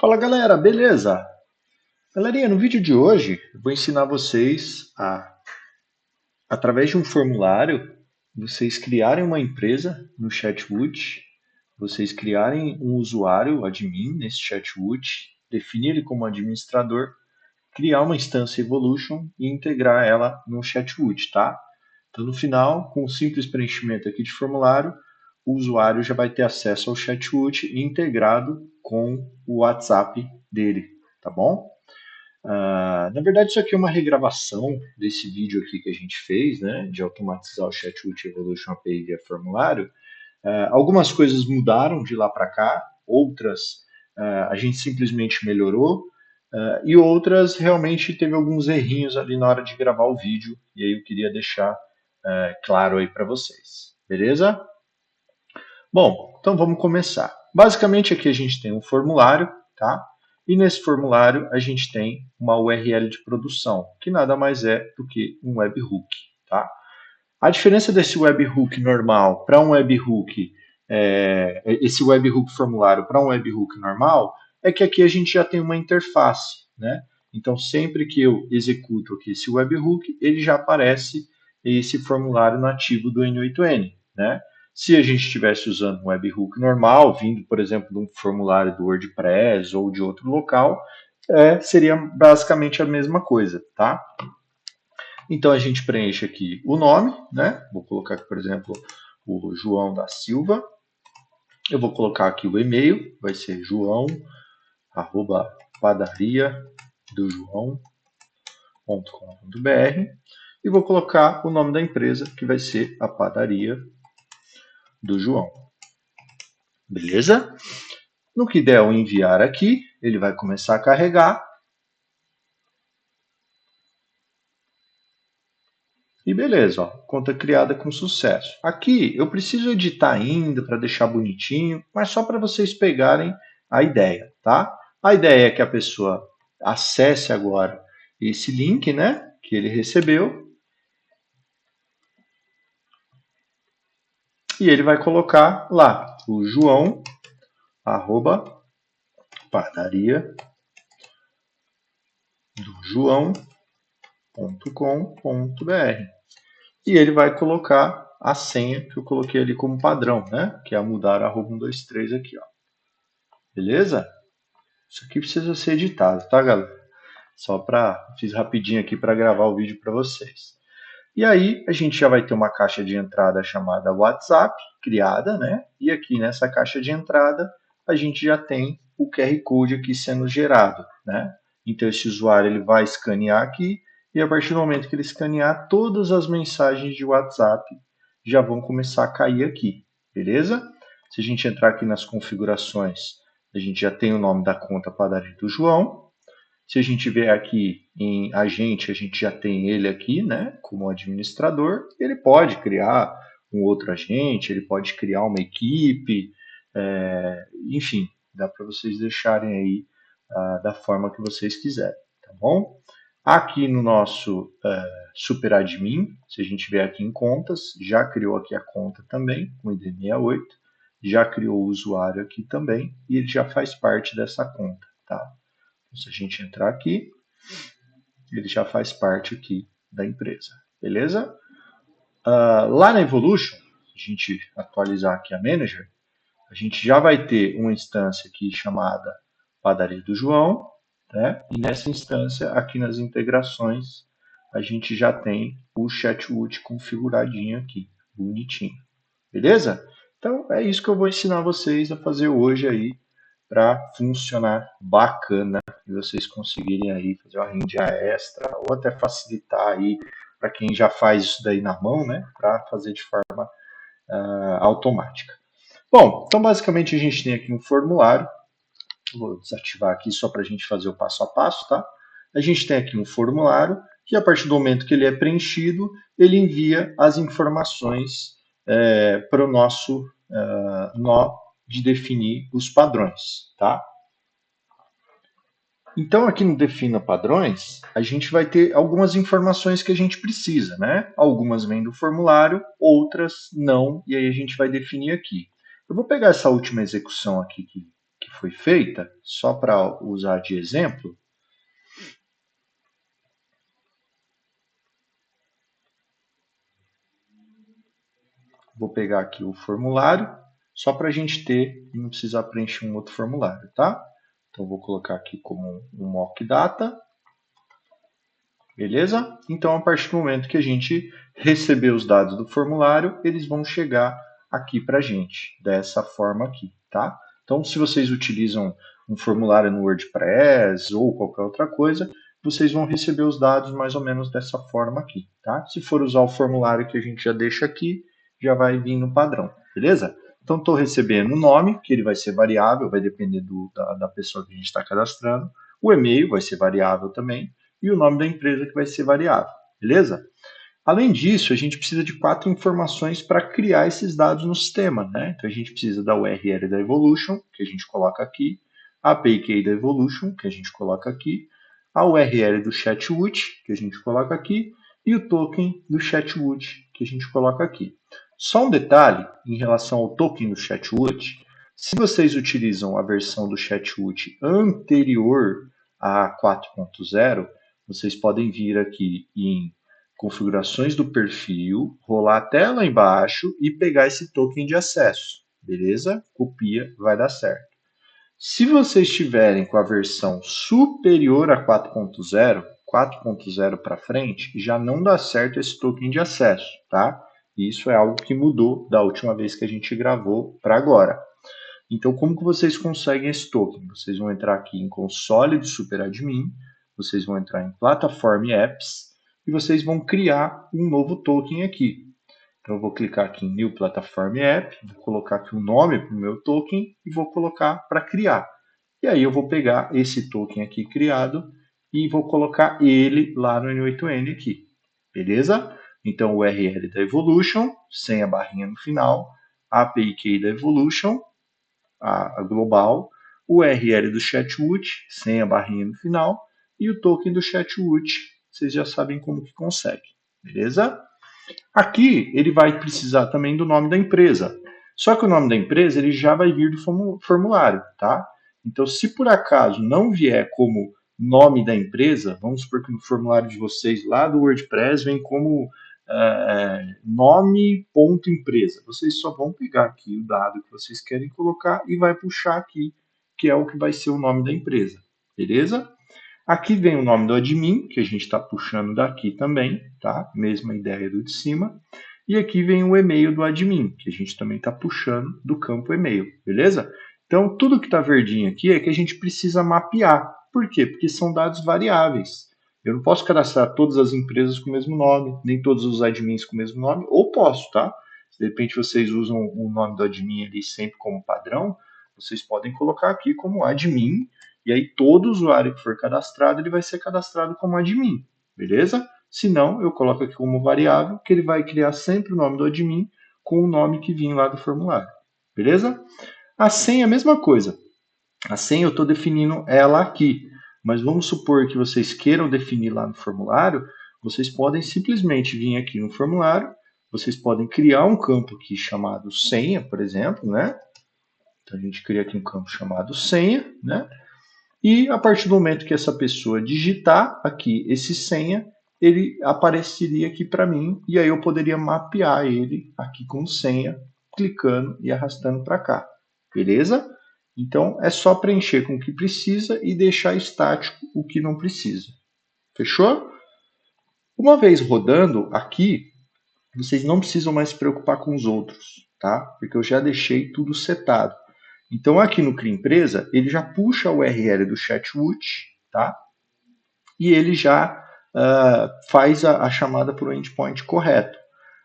Fala galera, beleza? Galerinha, no vídeo de hoje eu vou ensinar vocês através de um formulário, vocês criarem uma empresa no Chatwood, vocês criarem um usuário, admin, nesse Chatwood, definir ele como administrador, criar uma instância Evolution e integrar ela no Chatwood, tá? Então no final, com um simples preenchimento aqui de formulário, o usuário já vai ter acesso ao Chatwood integrado com o WhatsApp dele, tá bom? Na verdade, isso aqui é uma regravação desse vídeo aqui que a gente fez, né, de automatizar o Chatbot Evolution API via formulário. Algumas coisas mudaram de lá para cá, outras a gente simplesmente melhorou, e outras realmente teve alguns errinhos ali na hora de gravar o vídeo, e aí eu queria deixar claro aí para vocês, beleza? Bom, então vamos começar. Basicamente aqui a gente tem um formulário, tá? E nesse formulário a gente tem uma URL de produção, que nada mais é do que um webhook, tá? A diferença desse webhook normal para um webhook, esse webhook formulário para um webhook normal, é que aqui a gente já tem uma interface, né? Então sempre que eu executo aqui esse webhook, ele já aparece esse formulário nativo do N8N, né? Se a gente estivesse usando um webhook normal, vindo, por exemplo, de um formulário do WordPress ou de outro local, seria basicamente a mesma coisa, tá? Então a gente preenche aqui o nome, né? Vou colocar aqui, por exemplo, o João da Silva. Eu vou colocar aqui o e-mail, vai ser joão@padaria-do-joão.com.br e vou colocar o nome da empresa, que vai ser a Padaria do João. Beleza? No que der o enviar aqui, ele vai começar a carregar. E beleza, ó, conta criada com sucesso. Aqui eu preciso editar ainda para deixar bonitinho, mas só para vocês pegarem a ideia, tá? A ideia é que a pessoa acesse agora esse link, né, que ele recebeu, e ele vai colocar lá o João padaria do João.com.br. E ele vai colocar a senha que eu coloquei ali como padrão, né? Que é a mudar @123 aqui, ó. Beleza? Isso aqui precisa ser editado, tá, galera? Fiz rapidinho aqui para gravar o vídeo para vocês. E aí a gente já vai ter uma caixa de entrada chamada WhatsApp criada, né? E aqui nessa caixa de entrada a gente já tem o QR Code aqui sendo gerado, né? Então esse usuário ele vai escanear aqui e a partir do momento que ele escanear, todas as mensagens de WhatsApp já vão começar a cair aqui, beleza? Se a gente entrar aqui nas configurações, a gente já tem o nome da conta Padaria do João. Se a gente vier aqui em agente, a gente já tem ele aqui, né, como administrador. Ele pode criar um outro agente, ele pode criar uma equipe, enfim, dá para vocês deixarem aí da forma que vocês quiserem, tá bom? Aqui no nosso super admin, se a gente vier aqui em contas, já criou aqui a conta também, com ID68, já criou o usuário aqui também, e ele já faz parte dessa conta, tá? Se a gente entrar aqui, ele já faz parte aqui da empresa, beleza? Lá na Evolution, se a gente atualizar aqui a Manager, a gente já vai ter uma instância aqui chamada Padaria do João, né? E nessa instância, aqui nas integrações, a gente já tem o Chatwood configuradinho aqui, bonitinho, beleza? Então é isso que eu vou ensinar vocês a fazer hoje aí para funcionar bacana e vocês conseguirem aí fazer uma renda extra ou até facilitar aí para quem já faz isso daí na mão, né, para fazer de forma automática. Bom, então basicamente a gente tem aqui um formulário, vou desativar aqui só para a gente fazer o passo a passo, tá? A gente tem aqui um formulário que a partir do momento que ele é preenchido, ele envia as informações para o nosso nó de definir os padrões, tá? Então, aqui no Defina Padrões, a gente vai ter algumas informações que a gente precisa, né? Algumas vêm do formulário, outras não, e aí a gente vai definir aqui. Eu vou pegar essa última execução aqui que foi feita, só para usar de exemplo. Vou pegar aqui o formulário, só para a gente ter e não precisar preencher um outro formulário, tá? Então, vou colocar aqui como um mock data. Beleza? Então, a partir do momento que a gente receber os dados do formulário, eles vão chegar aqui para a gente, dessa forma aqui, tá? Então, se vocês utilizam um formulário no WordPress ou qualquer outra coisa, vocês vão receber os dados mais ou menos dessa forma aqui, tá? Se for usar o formulário que a gente já deixa aqui, já vai vir no padrão, beleza? Então, estou recebendo o nome, que ele vai ser variável, vai depender da pessoa que a gente está cadastrando. O e-mail vai ser variável também e o nome da empresa que vai ser variável, beleza? Além disso, a gente precisa de 4 informações para criar esses dados no sistema, né? Então a gente precisa da URL da Evolution, que a gente coloca aqui, a API Key da Evolution, que a gente coloca aqui, a URL do Chatwood, que a gente coloca aqui, e o token do Chatwood, que a gente coloca aqui. Só um detalhe em relação ao token do Chatwood: se vocês utilizam a versão do Chatwood anterior a 4.0, vocês podem vir aqui em configurações do perfil, rolar até lá embaixo e pegar esse token de acesso. Beleza? Copia, vai dar certo. Se vocês estiverem com a versão superior a 4.0, 4.0 para frente, já não dá certo esse token de acesso, tá? Isso é algo que mudou da última vez que a gente gravou para agora. Então, como que vocês conseguem esse token? Vocês vão entrar aqui em console do SuperAdmin, vocês vão entrar em Platform Apps e vocês vão criar um novo token aqui. Então, eu vou clicar aqui em New Platform App, vou colocar aqui um nome para o meu token e vou colocar para criar. E aí eu vou pegar esse token aqui criado e vou colocar ele lá no N8N aqui. Beleza? Então, o URL da Evolution, sem a barrinha no final, a API Key da Evolution, a global, o URL do Chatwood, sem a barrinha no final, e o token do Chatwood. Vocês já sabem como que consegue, beleza? Aqui ele vai precisar também do nome da empresa. Só que o nome da empresa ele já vai vir do formulário, tá? Então, se por acaso não vier como nome da empresa, vamos supor que no formulário de vocês lá do WordPress vem como nome.empresa. Vocês só vão pegar aqui o dado que vocês querem colocar e vai puxar aqui, que é o que vai ser o nome da empresa. Beleza? Aqui vem o nome do admin, que a gente está puxando daqui também, tá? Mesma ideia do de cima. E aqui vem o e-mail do admin, que a gente também está puxando do campo e-mail, beleza? Então, tudo que está verdinho aqui é que a gente precisa mapear. Por quê? Porque são dados variáveis. Eu não posso cadastrar todas as empresas com o mesmo nome, nem todos os admins com o mesmo nome, ou posso, tá? Se de repente vocês usam o nome do admin ali sempre como padrão, vocês podem colocar aqui como admin, e aí todo usuário que for cadastrado, ele vai ser cadastrado como admin, beleza? Se não, eu coloco aqui como variável, que ele vai criar sempre o nome do admin com o nome que vinha lá do formulário, beleza? A senha é a mesma coisa. A senha eu estou definindo ela aqui, mas vamos supor que vocês queiram definir lá no formulário, vocês podem simplesmente vir aqui no formulário, vocês podem criar um campo aqui chamado senha, por exemplo, né? Então a gente cria aqui um campo chamado senha, né? E a partir do momento que essa pessoa digitar aqui esse senha, ele apareceria aqui para mim e aí eu poderia mapear ele aqui com senha, clicando e arrastando para cá. Beleza? Então é só preencher com o que precisa e deixar estático o que não precisa. Fechou? Uma vez rodando aqui, vocês não precisam mais se preocupar com os outros, tá? Porque eu já deixei tudo setado. Então, aqui no Cria Empresa, ele já puxa a URL do Chatwood, tá? E ele já faz a chamada para o endpoint correto.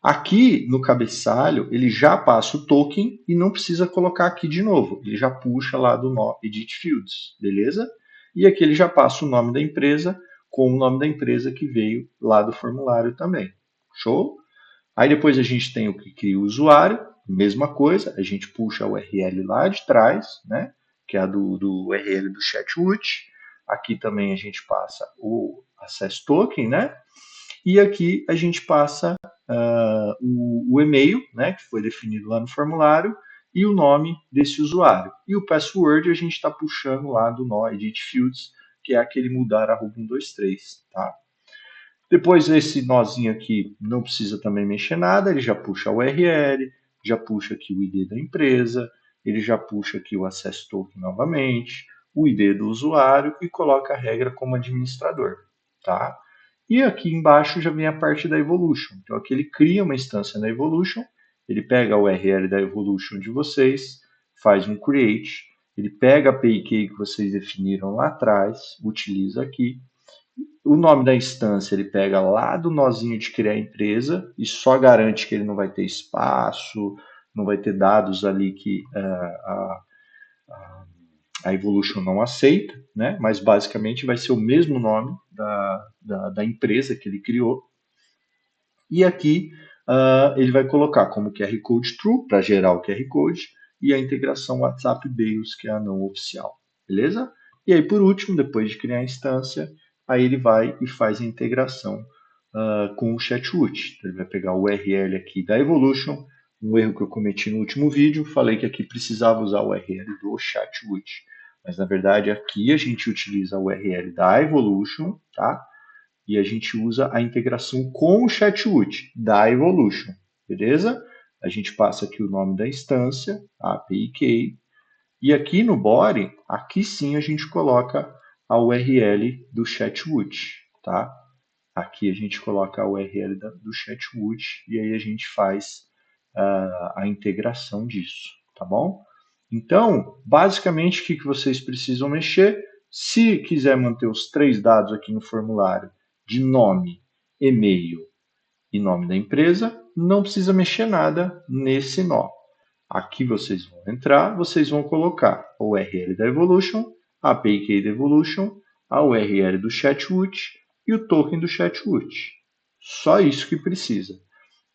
Aqui no cabeçalho, ele já passa o token e não precisa colocar aqui de novo. Ele já puxa lá do Edit Fields, beleza? E aqui ele já passa o nome da empresa com o nome da empresa que veio lá do formulário também. Show? Aí depois a gente tem o que cria o usuário, mesma coisa, a gente puxa a URL lá de trás, né, que é a do URL do Chatwood. Aqui também a gente passa o Access Token, né, e aqui a gente passa o e-mail, né, que foi definido lá no formulário, e o nome desse usuário. E o password a gente está puxando lá do nó Edit Fields, que é aquele mudar @123, tá? Depois esse nozinho aqui não precisa também mexer nada, ele já puxa a URL, já puxa aqui o ID da empresa, ele já puxa aqui o Access Token novamente, o ID do usuário e coloca a regra como administrador, tá? E aqui embaixo já vem a parte da Evolution. Então aqui ele cria uma instância na Evolution, ele pega a URL da Evolution de vocês, faz um create, ele pega a API que vocês definiram lá atrás, utiliza aqui, o nome da instância ele pega lá do nozinho de criar empresa e só garante que ele não vai ter espaço, não vai ter dados ali que a Evolution não aceita, né? Mas basicamente vai ser o mesmo nome da empresa que ele criou. E aqui ele vai colocar como QR Code True para gerar o QR Code e a integração WhatsApp Deus, que é a não oficial, beleza? E aí, por último, depois de criar a instância, aí ele vai e faz a integração com o Chatwood. Então, ele vai pegar o URL aqui da Evolution, um erro que eu cometi no último vídeo, falei que aqui precisava usar o URL do Chatwood. Mas, na verdade, aqui a gente utiliza a URL da Evolution, tá? E a gente usa a integração com o Chatwood da Evolution, beleza? A gente passa aqui o nome da instância, a API Key, e aqui no body, aqui sim a gente coloca a URL do Chatwood, tá? Aqui a gente coloca a URL do Chatwood e aí a gente faz a integração disso, tá bom? Então, basicamente, o que vocês precisam mexer? Se quiser manter os 3 dados aqui no formulário, de nome, e-mail e nome da empresa, não precisa mexer nada nesse nó. Aqui vocês vão entrar, vocês vão colocar a URL da Evolution, a API Key da Evolution, a URL do Chatwood e o token do Chatwood. Só isso que precisa.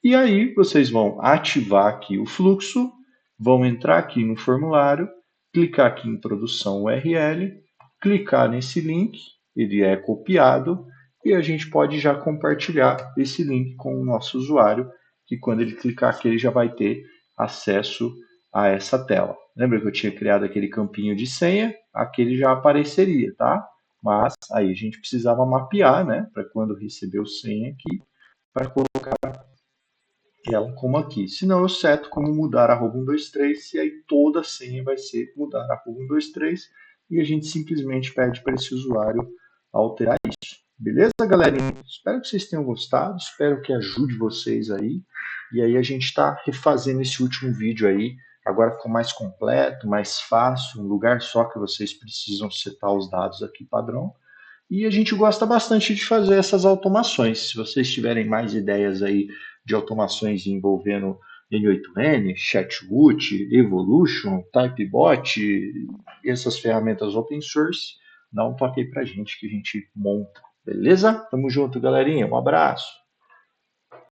E aí vocês vão ativar aqui o fluxo, vão entrar aqui no formulário, clicar aqui em produção URL, clicar nesse link, ele é copiado e a gente pode já compartilhar esse link com o nosso usuário, que quando ele clicar aqui ele já vai ter acesso a essa tela. Lembra que eu tinha criado aquele campinho de senha? Aquele já apareceria, tá? Mas aí a gente precisava mapear, né? Para quando receber o senha aqui, para colocar ela como aqui. Se não, eu seto como mudar @123 e aí toda a senha vai ser mudar @123 e a gente simplesmente pede para esse usuário alterar isso. Beleza, galerinha? Espero que vocês tenham gostado, espero que ajude vocês aí. E aí a gente está refazendo esse último vídeo aí. Agora ficou mais completo, mais fácil, um lugar só que vocês precisam setar os dados aqui padrão. E a gente gosta bastante de fazer essas automações. Se vocês tiverem mais ideias aí de automações envolvendo N8N, Chatwood, Evolution, Typebot, essas ferramentas open source, dá um toque aí pra gente que a gente monta. Beleza? Tamo junto, galerinha. Um abraço.